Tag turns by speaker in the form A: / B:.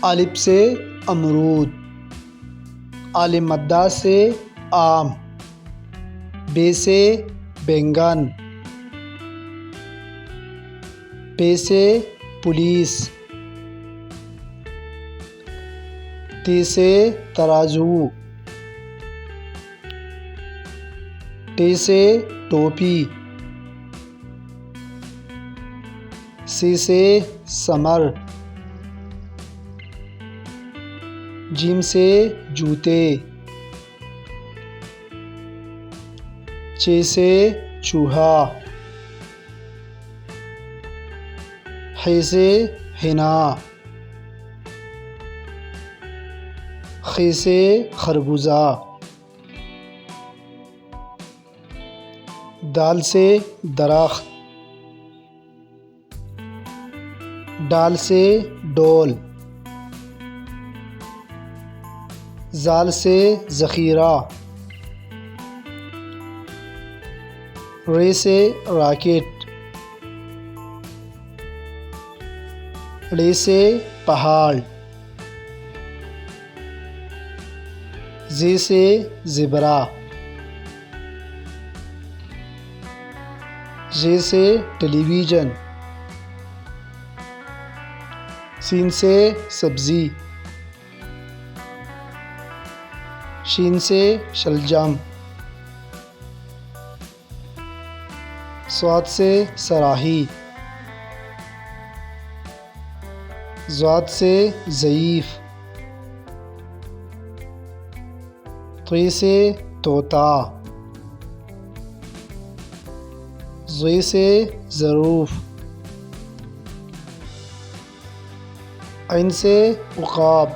A: الف سے امرود، ال مدہ سے آم، بے سے بینگن، پے سے پولیس، تی سے ترازو، ٹے سے ٹوپی، سی سے سمر، جیم سے جوتے، چے سے چوہا، حے سے حنا، خے سے خربوزہ، دال سے درخت، ڈال سے ڈول، زال سے ذخیرہ، رے سے راکٹ، ڑے سے پہاڑ، زے سے زبرا، ژے سے ٹیلی ویژن، سین سے سبزی، شین سے شلجم، صاد سے صراحی، ضاد سے ضعیف، طے سے طوطا، ضے سے ظروف، عین سے عقاب،